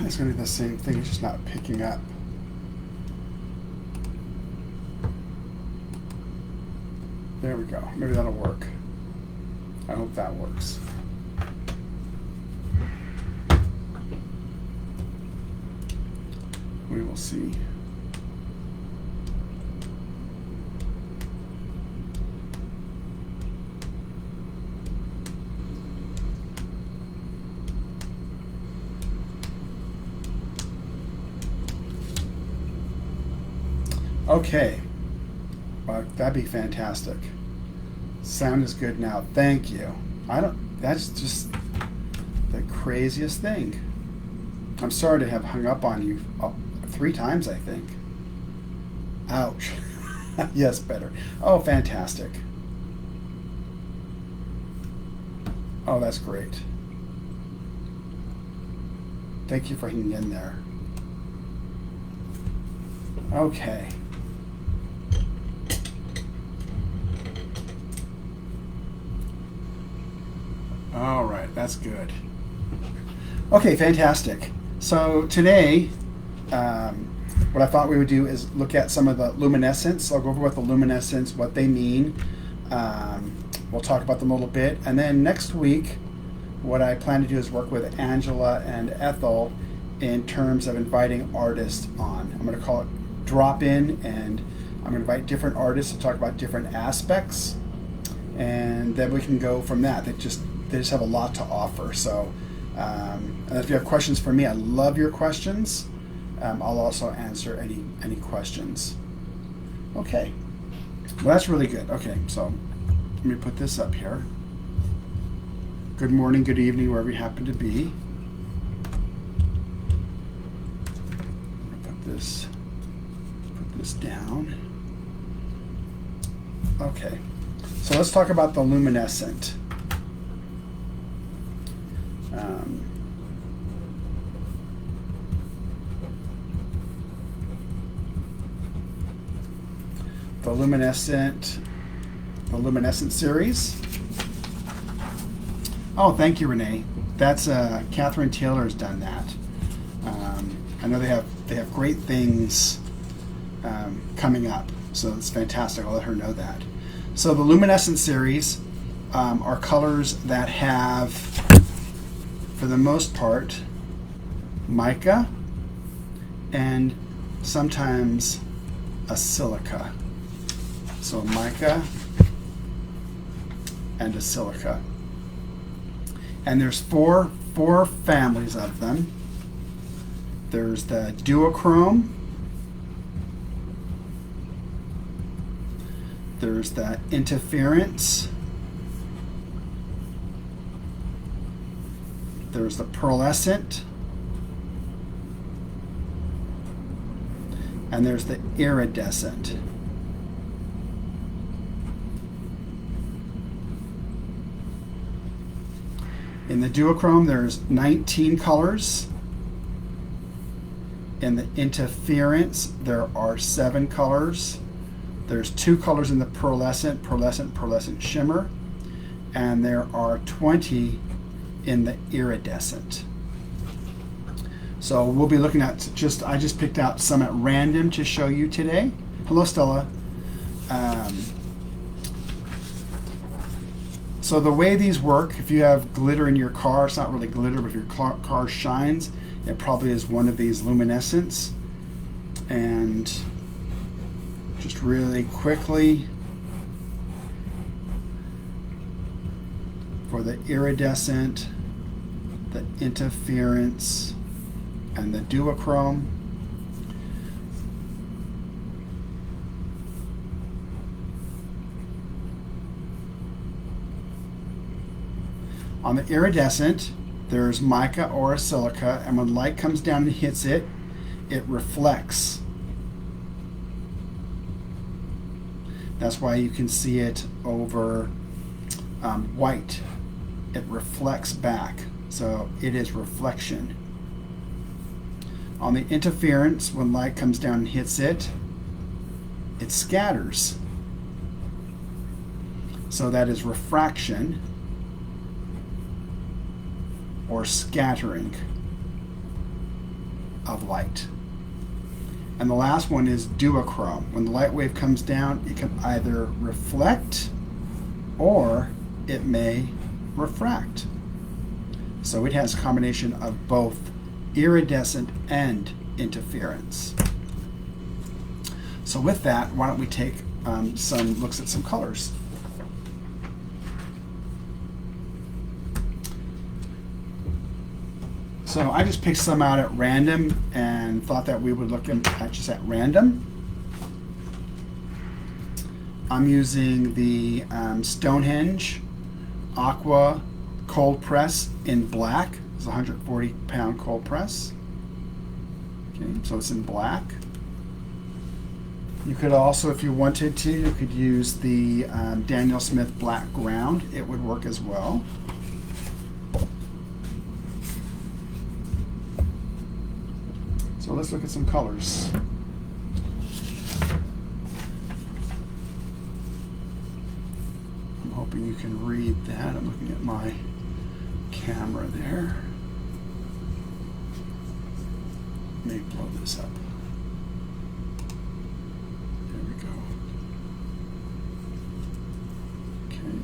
It's going to be the same thing, it's just not picking up. There we go. Maybe that'll work. I hope that works. We will see. Okay, well, that'd be fantastic. Sound is good now. Thank you. That's just the craziest thing. I'm sorry to have hung up on you 3 times, I think. Ouch. Yes, better. Oh, fantastic. Oh, that's great. Thank you for hanging in there. Okay. All right, that's good. Okay, fantastic. So today, what I thought we would do is look at some of the luminescents. I'll go over what the luminescents, what they mean. We'll talk about them a little bit. And then next week, what I plan to do is work with Angela and Ethel in terms of inviting artists on. I'm going to call it drop-in, and I'm going to invite different artists to talk about different aspects. And then we can go from that. They just have a lot to offer. So, and if you have questions for me, I love your questions. I'll also answer any questions. Okay, well, that's really good. Okay, so let me put this up here. Good morning, good evening, wherever you happen to be. Put this down. Okay, so let's talk about the luminescent. The luminescent series. Oh, thank you, Renee. That's Catherine Taylor's done that. I know they have great things coming up, so it's fantastic. I'll let her know that. So the luminescent series are colors that have, for the most part, mica and sometimes a silica. So mica and a silica. And there's four families of them. There's the duochrome. There's the interference. There's the pearlescent. And there's the iridescent. In the duochrome, there's 19 colors. In the interference, there are 7 colors. There's 2 colors in the pearlescent shimmer, and there are 20 in the iridescent. So we'll be looking at I just picked out some at random to show you today. Hello, Stella. So the way these work, if you have glitter in your car, it's not really glitter, but if your car shines, it probably is one of these luminescents. And just really quickly, for the iridescent, the interference, and the duochrome. On the iridescent, there's mica or a silica, and when light comes down and hits it, it reflects. That's why you can see it over white. It reflects back, so it is reflection. On the interference, when light comes down and hits it, it scatters. So that is refraction or scattering. of light. And the last one is duochrome. When the light wave comes down, it can either reflect or it may refract. So it has a combination of both iridescent and interference. So with that, why don't we take some looks at some colors. So I just picked some out at random and thought that we would look at just at random. I'm using the Stonehenge Aqua cold press in black. It's a 140-pound cold press. Okay, so it's in black. You could also, if you wanted to, you could use the Daniel Smith black ground. It would work as well. So let's look at some colors. I'm hoping you can read that. I'm looking at my camera there. Let me blow this up. There we go. Okay.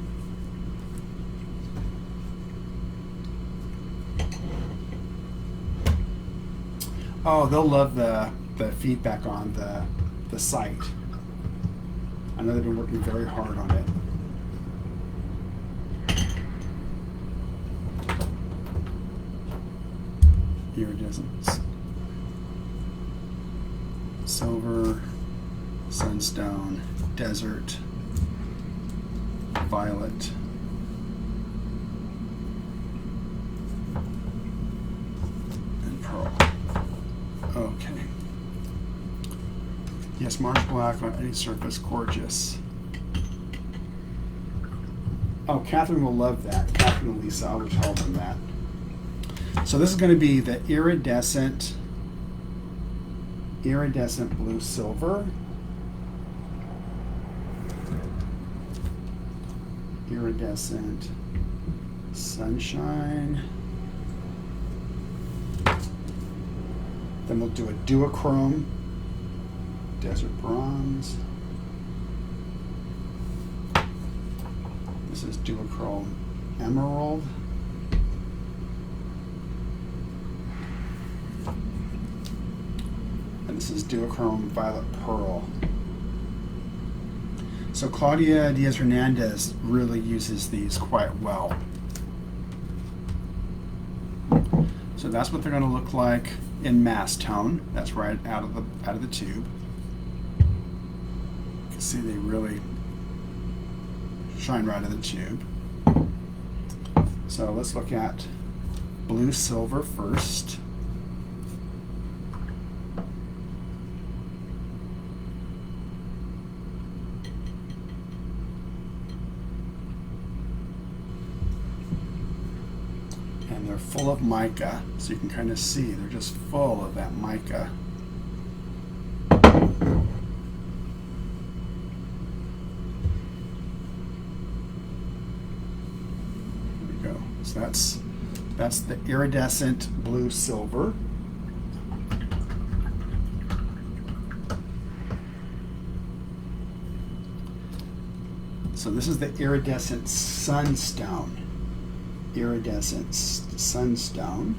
Oh, they'll love the feedback on the site. I know they've been working very hard on it. Iridescents. Silver, sunstone, desert, violet, and pearl. Okay. Yes, Marsh black on any surface, gorgeous. Oh, Catherine will love that. Catherine and Lisa, I will tell them that. So this is going to be the iridescent blue silver, iridescent sunshine. Then we'll do a duochrome, desert bronze. This is duochrome emerald. And this is duochrome violet pearl. So Claudia Diaz-Hernandez really uses these quite well. So that's what they're going to look like in mass tone. That's right out of the tube. You can see they really shine right out of the tube. So let's look at blue silver first. And they're full of mica, so you can kind of see they're just full of that mica. So that's the iridescent blue silver. So this is the iridescent sunstone. Iridescent sunstone.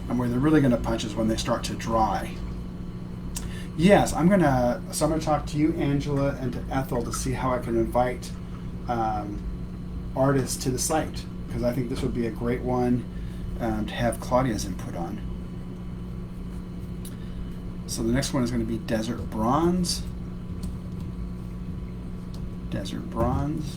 And where they're really going to punch is when they start to dry. Yes, I'm gonna talk to you, Angela, and to Ethel to see how I can invite artists to the site, because I think this would be a great one to have Claudia's input on. So the next one is going to be desert bronze. Desert bronze.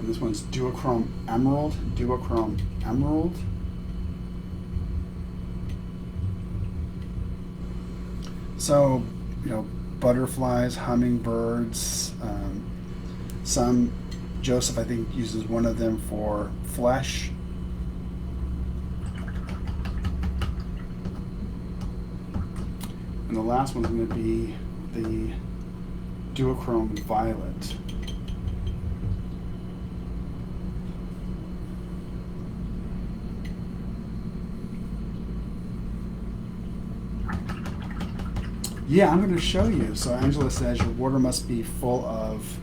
This one's duochrome emerald. Duochrome emerald. So, you know, butterflies, hummingbirds, some, Joseph I think uses one of them for flesh. And the last one's going to be the Duochrome Violet. Yeah, I'm going to show you. So Angela says your water must be full of,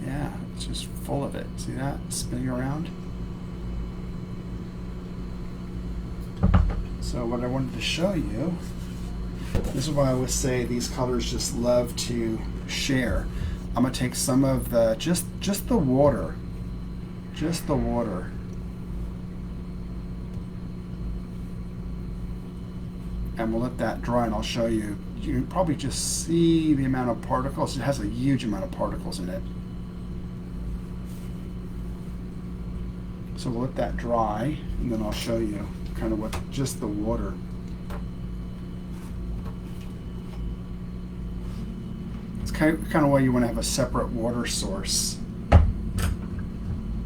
yeah, it's just full of it. See that spinning around? So what I wanted to show you, this is why I always say these colors just love to share. I'm going to take some of the, just the water, and we'll let that dry, and I'll show you. You can probably just see the amount of particles. It has a huge amount of particles in it. So we'll let that dry, and then I'll show you kind of what just the water. It's kind of why you want to have a separate water source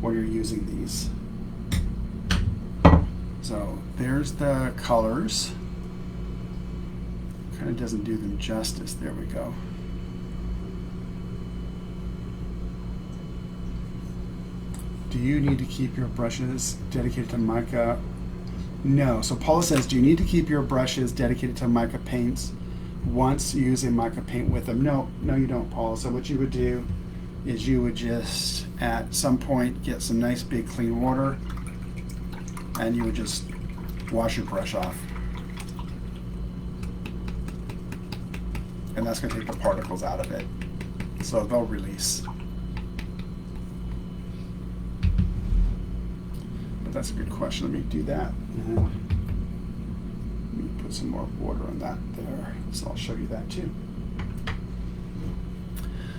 when you're using these. So there's the colors. Kind of doesn't do them justice. There we go. Do you need to keep your brushes dedicated to mica? No. So Paula says, do you need to keep your brushes dedicated to mica paints once you use a mica paint with them? No, you don't, Paula. So what you would do is you would just at some point get some nice big clean water, and you would just wash your brush off. And that's going to take the particles out of it. So they'll release. But that's a good question. Let me do that. And let me put some more water on that there. So I'll show you that too.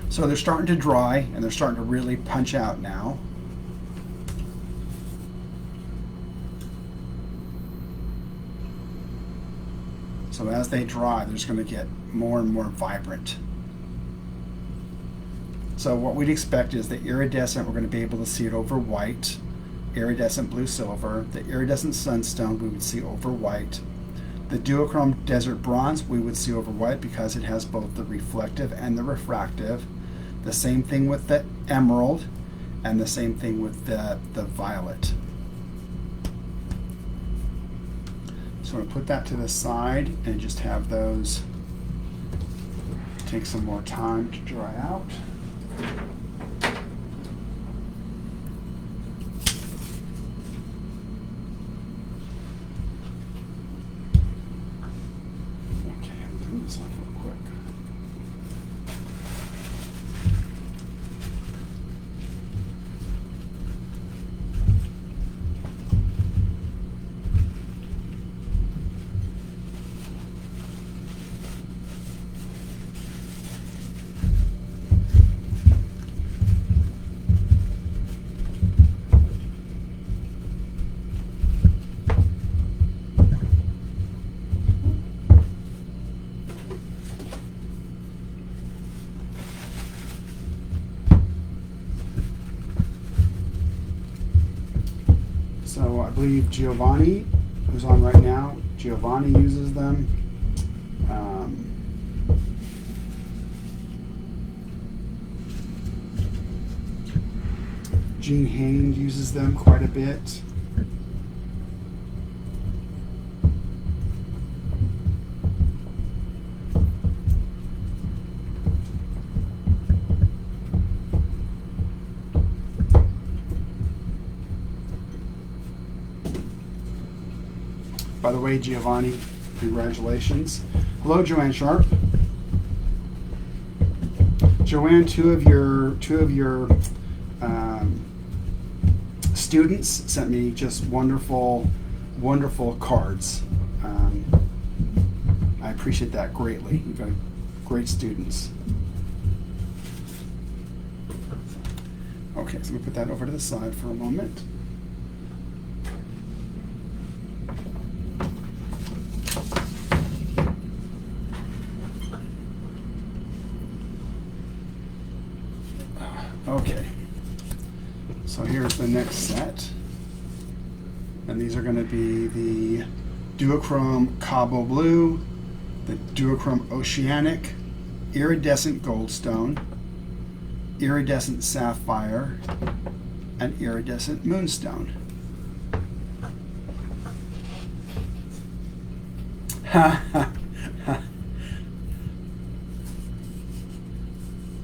So they're starting to dry, and they're starting to really punch out now. So as they dry, they're just going to get more and more vibrant. So what we'd expect is the iridescent, we're going to be able to see it over white. Iridescent blue silver. The iridescent sunstone we would see over white. The duochrome desert bronze we would see over white because it has both the reflective and the refractive. The same thing with the emerald, and the same thing with the violet. So I'm going to put that to the side and just have those take some more time to dry out. Okay, I'm doing this off real quick. So I believe Giovanni, who's on right now, Giovanni uses them. Gene Haynes uses them quite a bit. By the way, Giovanni, congratulations. Hello, Joanne Sharp. Joanne, two of your students sent me just wonderful cards. I appreciate that greatly. You've got great students. Okay, so we put that over to the side for a moment. the next set. And these are going to be the Duochrome Cabo Blue, the Duochrome Oceanic, Iridescent Goldstone, Iridescent Sapphire, and Iridescent Moonstone.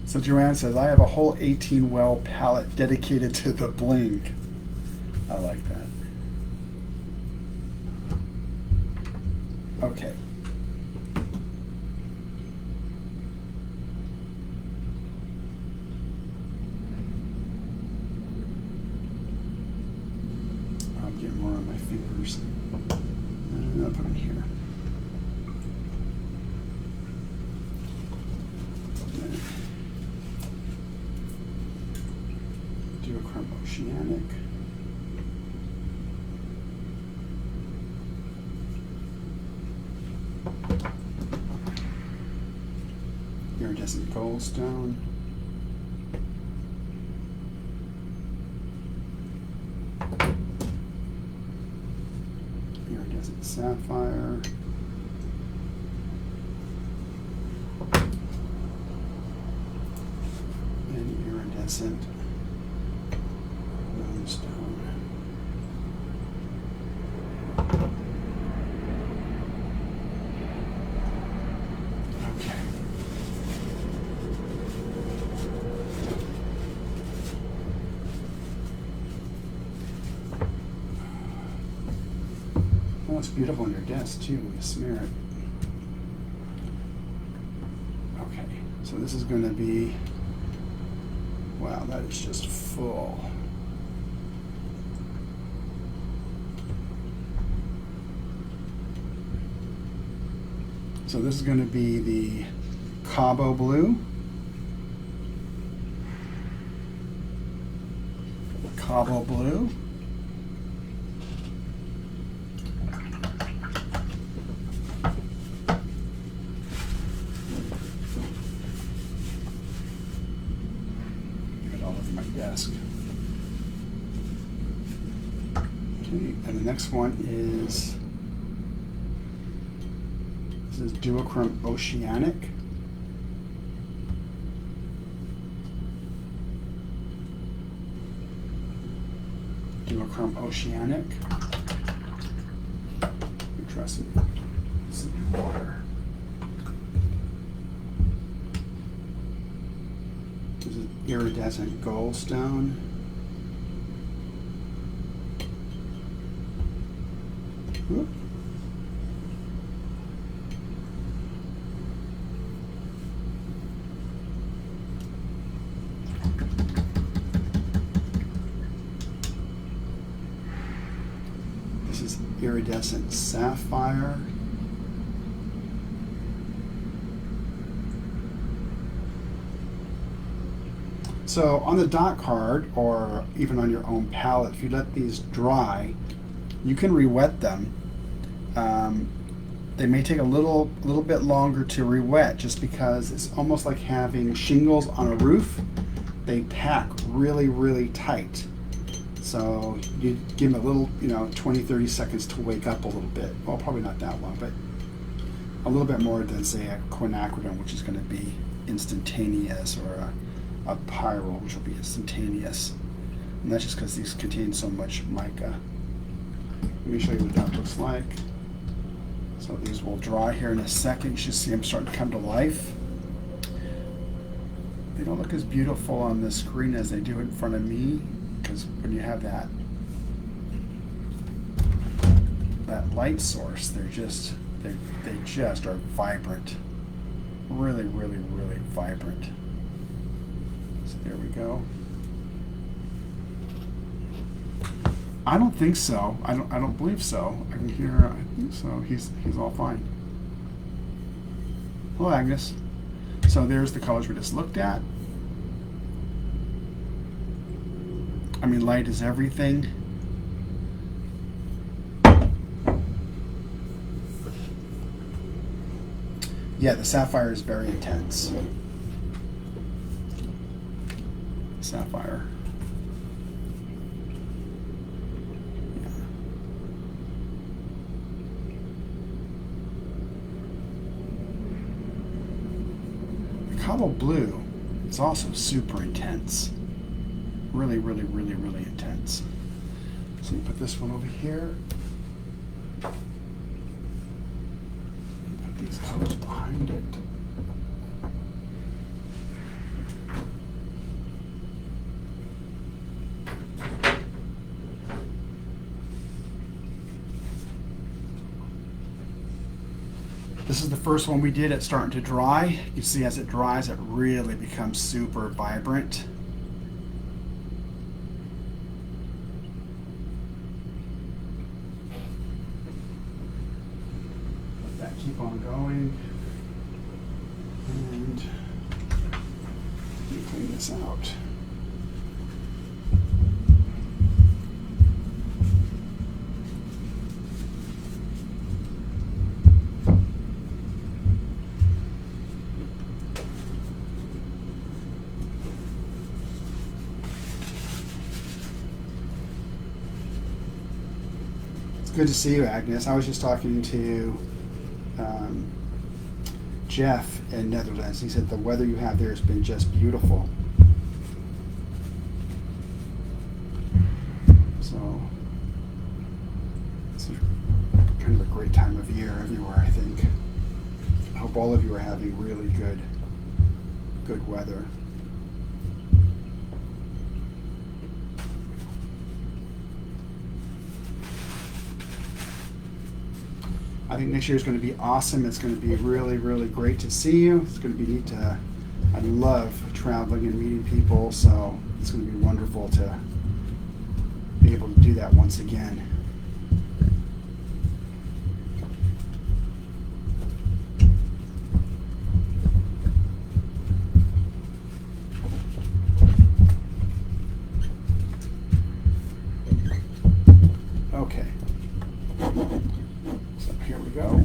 So Joanne says, I have a whole 18 well palette dedicated to the bling. I like that. Okay. I'll get more on my fingers. And I'll put them here. Duochrome Oceanic. Iridescent Goldstone. Iridescent Sapphire. And Iridescent Moonstone. Okay. Oh, it's beautiful on your desk too when you smear it. Okay, so this is going to be, wow, that is just full. So this is going to be the Cabo Blue, Cabo Blue, get it all over my desk. Okay, and the next one is, this is Duochrome Oceanic. Duochrome Oceanic. Trust me. Some water. This is Iridescent Goldstone. Whoop. This is Iridescent Sapphire. So on the dot card, or even on your own palette, if you let these dry, you can re-wet them. They may take a little bit longer to re-wet, just because it's almost like having shingles on a roof. They pack really, really tight. So you give them a little, 20-30 seconds to wake up a little bit. Well, probably not that long, but a little bit more than, say, a quinacridone, which is going to be instantaneous, or a pyrrole, which will be instantaneous. And that's just because these contain so much mica. Let me show you what that looks like. So these will dry here in a second. You should see them starting to come to life. They don't look as beautiful on the screen as they do in front of me, because when you have that light source, they just are vibrant. Really, really, really vibrant. So there we go. I don't think so. I don't believe so. I can hear. I think so. He's all fine. Hello, Agnes. So there's the colors we just looked at. I mean, light is everything. Yeah, the sapphire is very intense. Sapphire. cobble blue is also super intense. Really, really, really, really intense. So you put this one over here. Put these colors behind it. This is the first one we did. It's starting to dry. You can see as it dries, it really becomes super vibrant. Let that keep on going. And let me clean this out. Good to see you, Agnes. I was just talking to Jeff in Netherlands. He said the weather you have there has been just beautiful. So it's kind of a great time of year everywhere, I think. I hope all of you are having really good weather. I think next year is going to be awesome. It's going to be really, really great to see you. It's going to be neat to, I love traveling and meeting people, so it's going to be wonderful to be able to do that once again. Okay. Here we go. All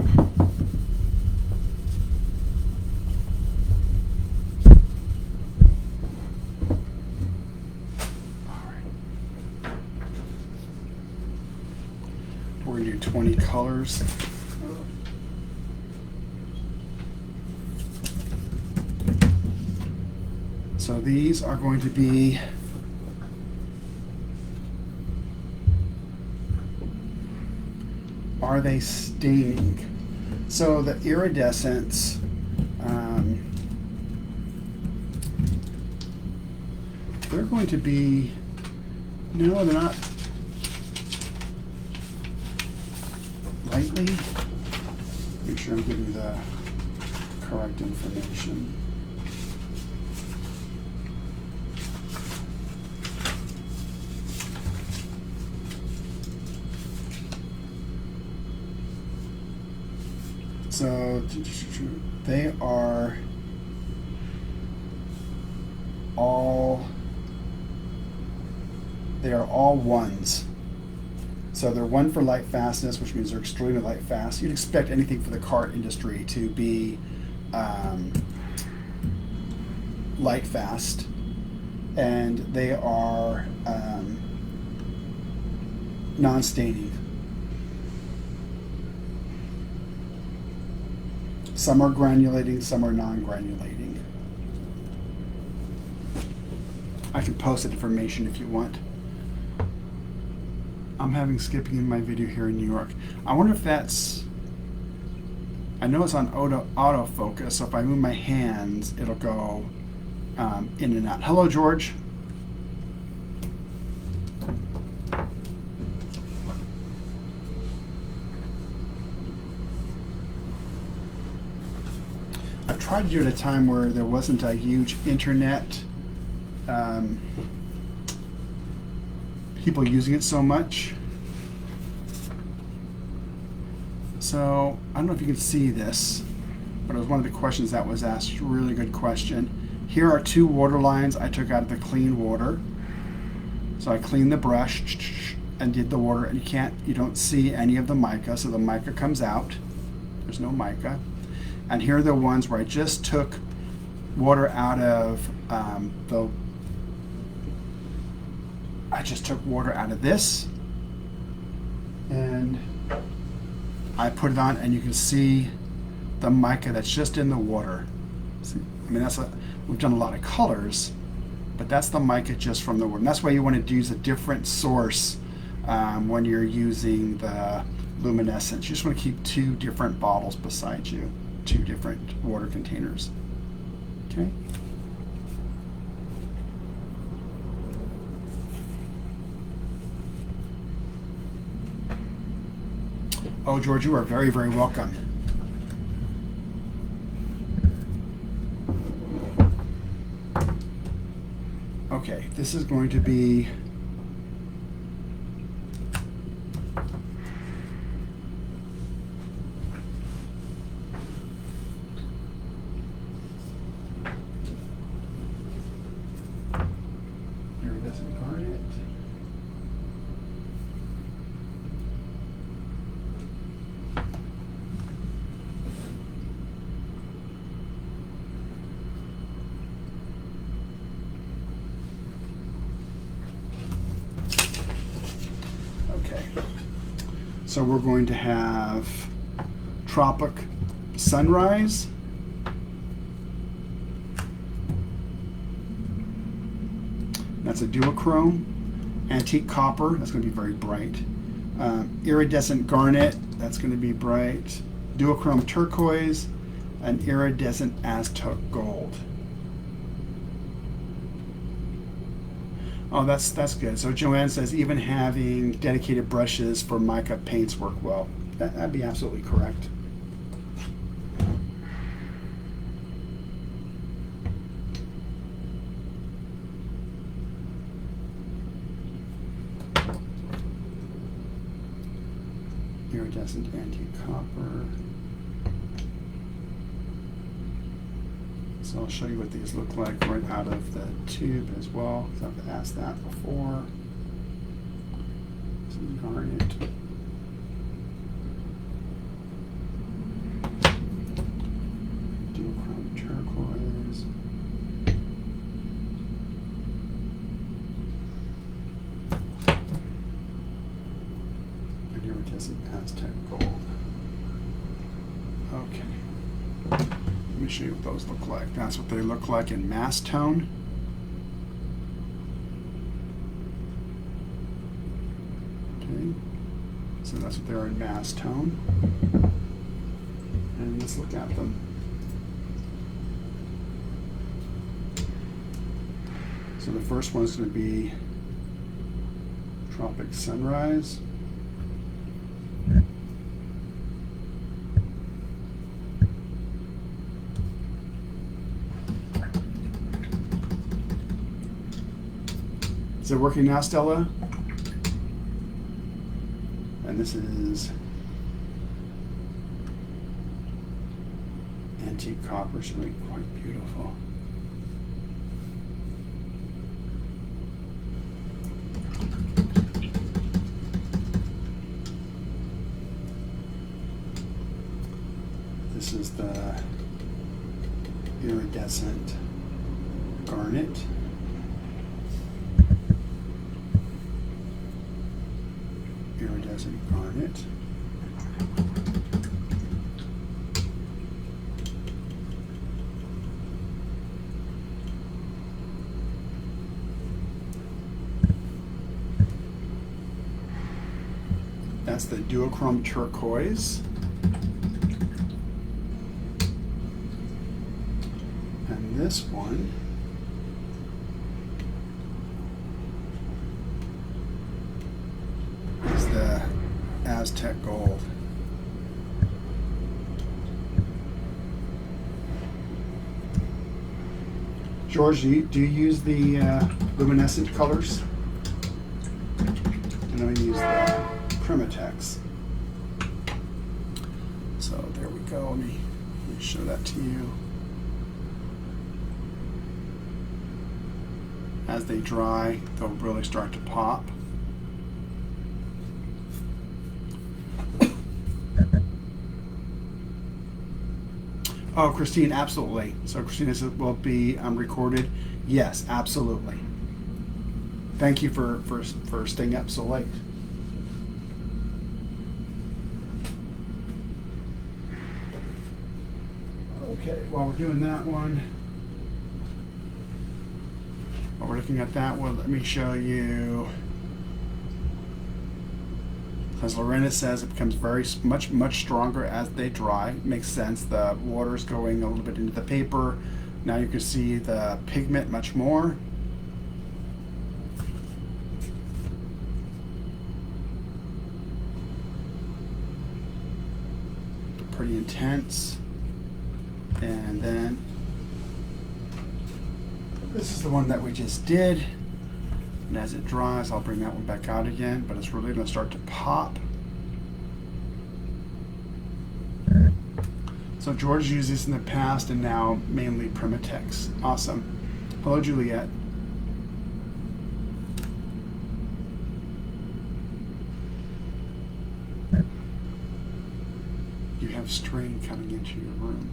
right. We're going to do 20 colors. So these are going to be are they staining? So the iridescents, they're going to be, no, they're not lightly. Make sure I'm giving you the correct information. So they are all ones. So they're one for light fastness, which means they're extremely light fast. You'd expect anything for the cart industry to be light fast, and they are non-staining. Some are granulating, some are non-granulating. I can post that information if you want. I'm having skipping in my video here in New York. I wonder if that's, I know it's on autofocus, so if I move my hands, it'll go in and out. Hello, George. Tried to do it at a time where there wasn't a huge internet, people using it so much. So I don't know if you can see this, but it was one of the questions that was asked. Really good question. Here are two water lines I took out of the clean water. So I cleaned the brush and did the water, and you don't see any of the mica, so the mica comes out. There's no mica. And here are the ones where I just took water out of this, and I put it on, and you can see the mica that's just in the water. See, I mean, we've done a lot of colors, but that's the mica just from the wood. And that's why you want to use a different source when you're using the luminescence. You just want to keep 2 different bottles beside you, 2 different water containers. Okay. Oh, George, you are very, very welcome. Okay, this is going to be iridescent garnet. So we're going to have Tropic Sunrise. That's a duochrome. Antique Copper, that's going to be very bright. Iridescent Garnet, that's going to be bright. Duochrome Turquoise, and Iridescent Aztec Gold. Oh, that's good. So Joanne says even having dedicated brushes for mica paints work well. That'd be absolutely correct. Iridescent antique copper. So I'll show you what these look like right out of the tube as well, because I've asked that before. Some garnet. Duochrome turquoise. And iridescent Aztec gold. Okay. Let me show you what those look like. That's what they look like in mass tone. Okay, so that's what they are in mass tone. And let's look at them. So the first one is going to be Tropic Sunrise. Is it working now, Stella? And this is antique copper, it's really quite beautiful. This is the iridescent garnet. Iridescent garnet. That's the duochrome turquoise. And this one is the Aztec gold. George, do you use the luminescent colors? And I use the Primatex. So there we go. Let me show that to you. As they dry, they'll really start to pop. Oh, Christine, absolutely. So Christine, this will be recorded. Yes, absolutely. Thank you for staying up so late. Okay, while we're doing that one, While we're looking at that one, let me show you. As Lorena says, it becomes very much stronger as they dry. Makes sense. The water is going a little bit into the paper. Now you can see the pigment much more. Pretty intense. And then this is the one that we just did. And as it dries, I'll bring that one back out again, but it's really going to start to pop. So George used this in the past and now mainly Primitex. Awesome. Hello, Juliet. You have strain coming into your room.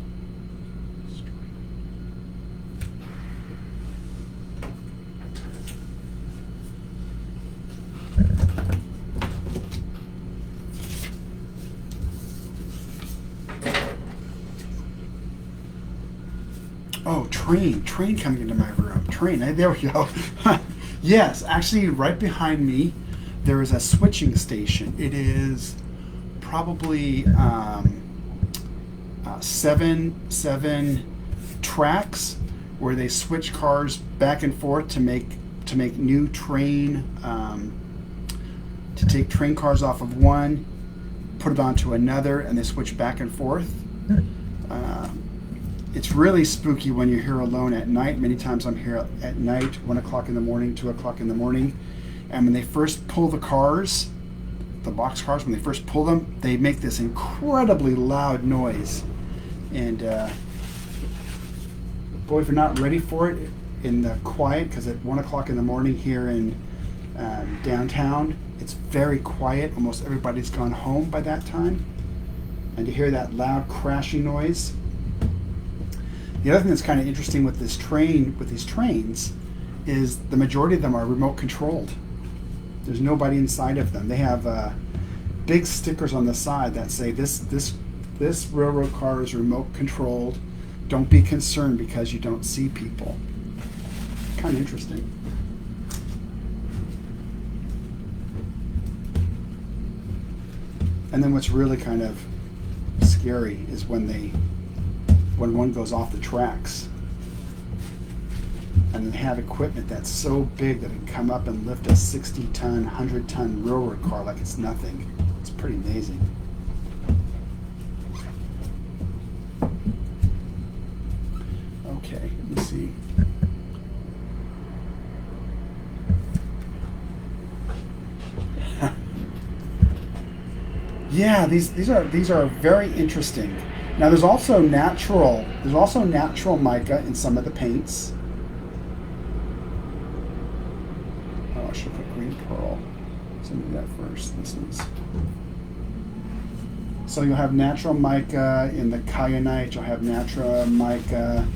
Oh, train coming into my room. Train, there we go. Yes, actually right behind me, there is a switching station. It is probably seven tracks where they switch cars back and forth to make new train, to take train cars off of one, put it onto another, and they switch back and forth. It's really spooky when you're here alone at night. Many times I'm here at night, 1 o'clock in the morning, 2 o'clock in the morning. And when they first pull the cars, the box cars, when they first pull them, they make this incredibly loud noise. And boy, if you're not ready for it in the quiet, because at 1 o'clock in the morning here in downtown, it's very quiet. Almost everybody's gone home by that time. And to hear that loud crashing noise. The other thing that's kind of interesting with this train, with these trains, is the majority of them are remote controlled. There's nobody inside of them. They have big stickers on the side that say this railroad car is remote controlled. Don't be concerned because you don't see people. Kind of interesting. And then what's really kind of scary is when one goes off the tracks and they have equipment that's so big that it can come up and lift a 60-ton, 100-ton railroad car like it's nothing. It's pretty amazing. Okay, let me see. Yeah, these are very interesting. Now there's also natural mica in some of the paints. Oh, I should put green pearl. So let me do that first. This is. So you'll have natural mica in the kyanite. You'll have natural mica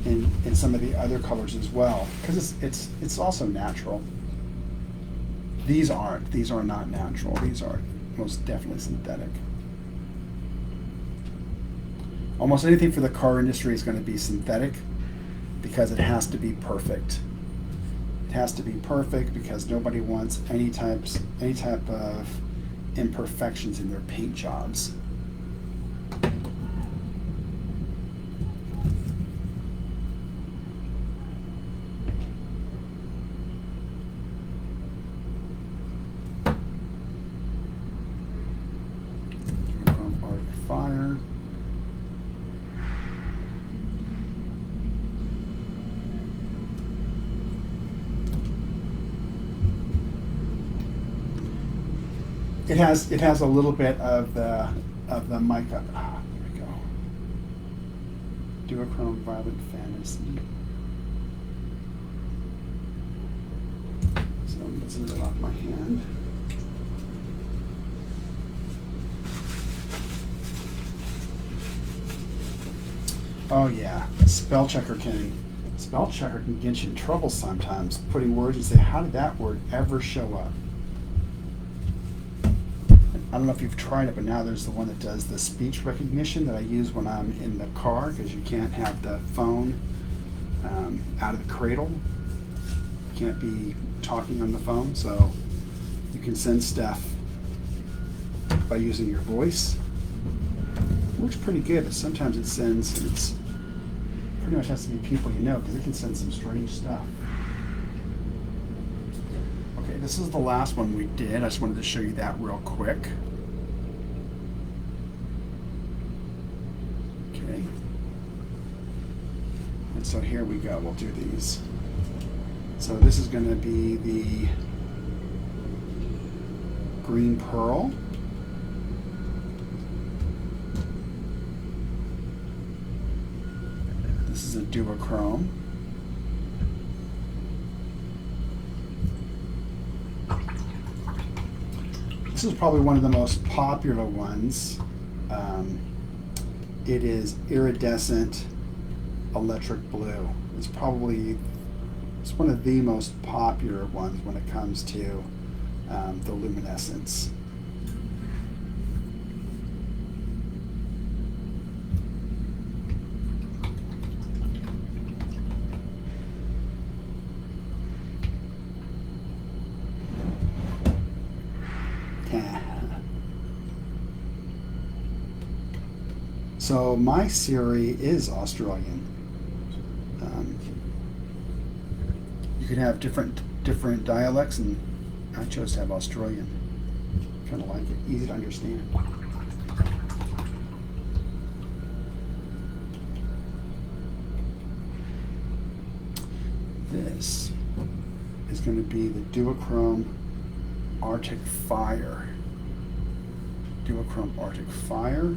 in some of the other colors as well, because it's also natural. These aren't. These are not natural. These are most definitely synthetic. Almost anything for the car industry is going to be synthetic because it has to be perfect. It has to be perfect because nobody wants any type of imperfections in their paint jobs. Fire. It has a little bit of the mica. Ah, there we go. Duochrome Violet Fantasy. So let's move it off my hand. Oh yeah, spell checker can get you in trouble sometimes, putting words and say, how did that word ever show up? I don't know if you've tried it, but now there's the one that does the speech recognition that I use when I'm in the car, because you can't have the phone out of the cradle. You can't be talking on the phone, so you can send stuff by using your voice. It works pretty good, but sometimes it sends, and it's pretty much has to be people you know, because it can send some strange stuff. Okay, this is the last one we did. I just wanted to show you that real quick. Okay. And so here we go. We'll do these. So this is going to be the green pearl. This is a duochrome. This is probably one of the most popular ones. It is iridescent electric blue. It's one of the most popular ones when it comes to the luminescence. So my Siri is Australian. You can have different dialects, and I chose to have Australian. Kind of like it, easy to understand. This is going to be the Duochrome Arctic Fire. Duochrome Arctic Fire.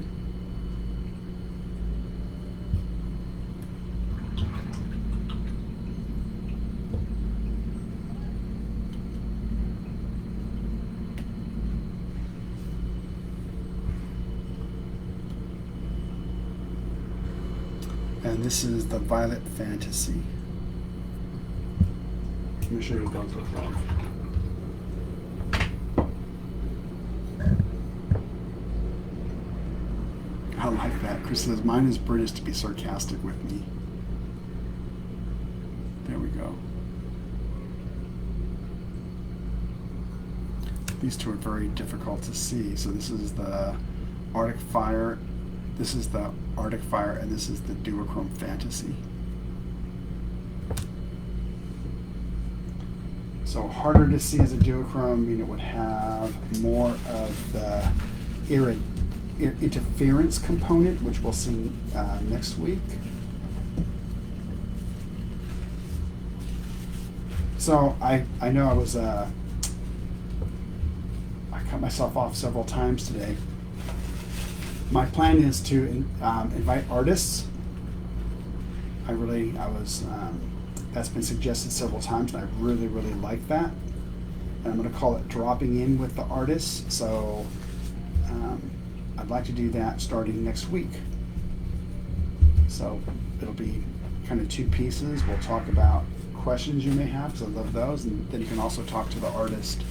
And this is the Violet Fantasy. Let me show you what those look like. I like that. Chris says, mine is British to be sarcastic with me. There we go. These two are very difficult to see. So this is the Arctic Fire. This is the Arctic Fire, and this is the Duochrome Fantasy. So harder to see as a duochrome, I mean it would have more of the interference component, which we'll see next week. So I know I cut myself off several times today. My plan is to invite artists. That's been suggested several times, and I really, really like that. And I'm going to call it dropping in with the artists. So I'd like to do that starting next week. So it'll be kind of two pieces. We'll talk about questions you may have, because I love those, and then you can also talk to the artist.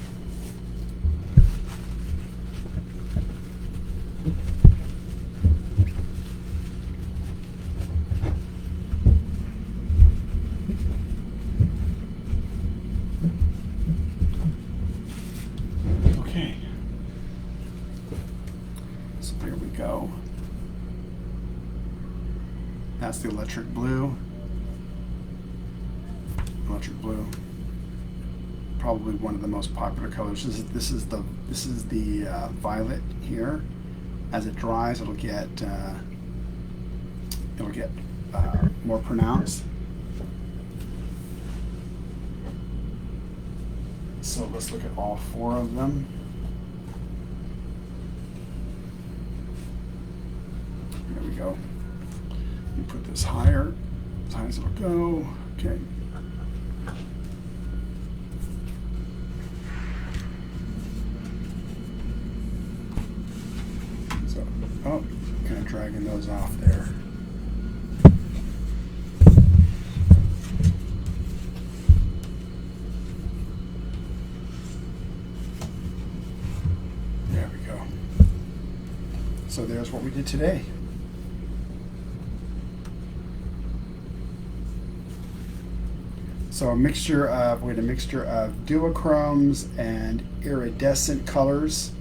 That's the electric blue. Electric blue, probably one of the most popular colors. This is the violet here. As it dries, it'll get more pronounced. So let's look at all four of them. There we go. You put this higher, as high as it'll go. Okay. So, kind of dragging those off there. There we go. So there's what we did today. So we had a mixture of Duochromes and iridescent colors.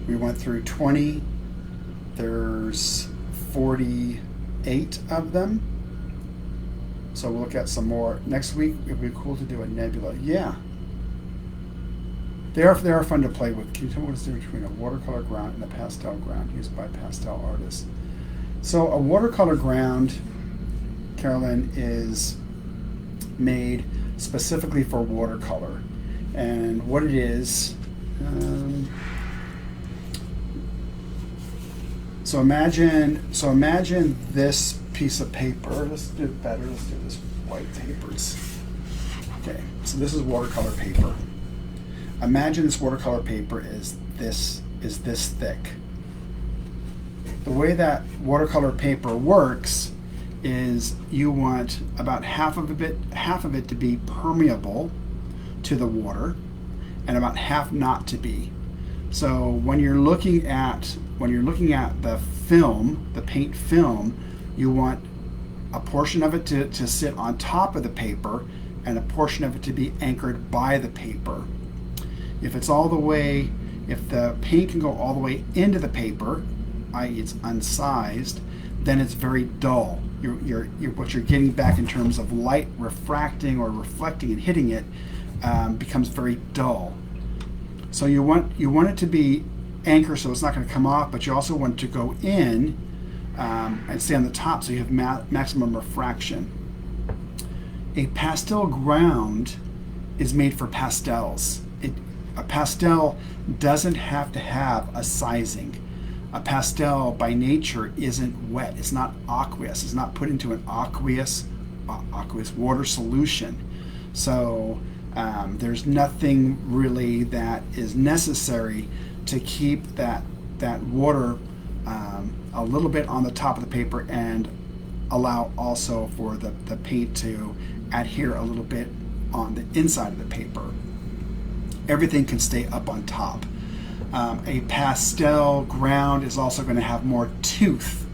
We went through 20. There's 48 of them. So we'll look at some more next week. It'd be cool to do a nebula. Yeah. They are fun to play with. Can you tell me what's the difference between a watercolor ground and a pastel ground used by pastel artists? So a watercolor ground, Carolyn, is made specifically for watercolor. And what it is, so imagine this piece of paper. Let's do it better. Let's do this white papers. Okay, so this is watercolor paper. Imagine this watercolor paper is this thick. The way that watercolor paper works is you want about half of it to be permeable to the water, and about half not to be. So when you're looking at the film, the paint film, you want a portion of it to sit on top of the paper and a portion of it to be anchored by the paper. If the paint can go all the way into the paper, i.e. it's unsized, then it's very dull. What you're getting back in terms of light refracting or reflecting and hitting it becomes very dull. So you want it to be anchored so it's not going to come off, but you also want it to go in and stay on the top so you have maximum refraction. A pastel ground is made for pastels. A pastel doesn't have to have a sizing. A pastel by nature isn't wet. It's not aqueous. It's not put into an aqueous water solution. So there's nothing really that is necessary to keep that water a little bit on the top of the paper and allow also for the paint to adhere a little bit on the inside of the paper. Everything can stay up on top. A pastel ground is also going to have more tooth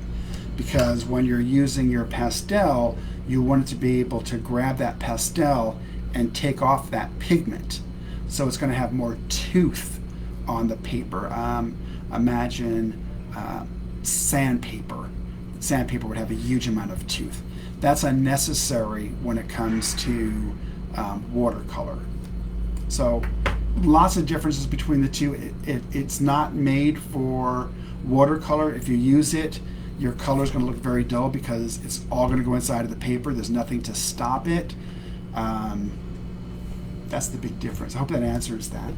because when you're using your pastel, you want it to be able to grab that pastel and take off that pigment. So it's going to have more tooth on the paper. Imagine sandpaper. Sandpaper would have a huge amount of tooth. That's unnecessary when it comes to watercolor. So lots of differences between the two. It's not made for watercolor. If you use it, your color is going to look very dull because it's all going to go inside of the paper. There's nothing to stop it. That's the big difference. I hope that answers that.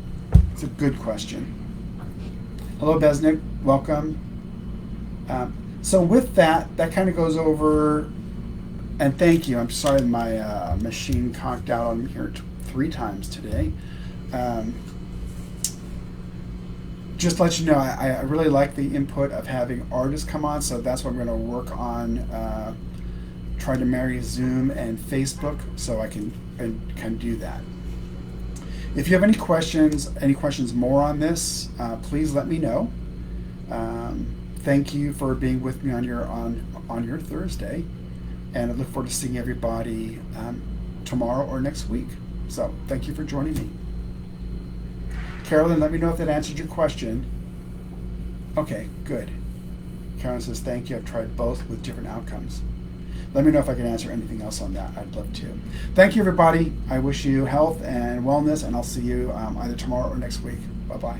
It's a good question. Hello, Besnick. Welcome. So with that kind of goes over, and thank you. I'm sorry my machine conked out on me here 3 times today. Just to let you know, I really like the input of having artists come on, so that's what I'm going to work on, trying to marry Zoom and Facebook so I can do that. If you have any questions more on this, please let me know. Thank you for being with me on your Thursday, and I look forward to seeing everybody tomorrow or next week. So thank you for joining me. Carolyn, let me know if that answered your question. Okay, good. Carolyn says, thank you. I've tried both with different outcomes. Let me know if I can answer anything else on that. I'd love to. Thank you, everybody. I wish you health and wellness, and I'll see you either tomorrow or next week. Bye-bye.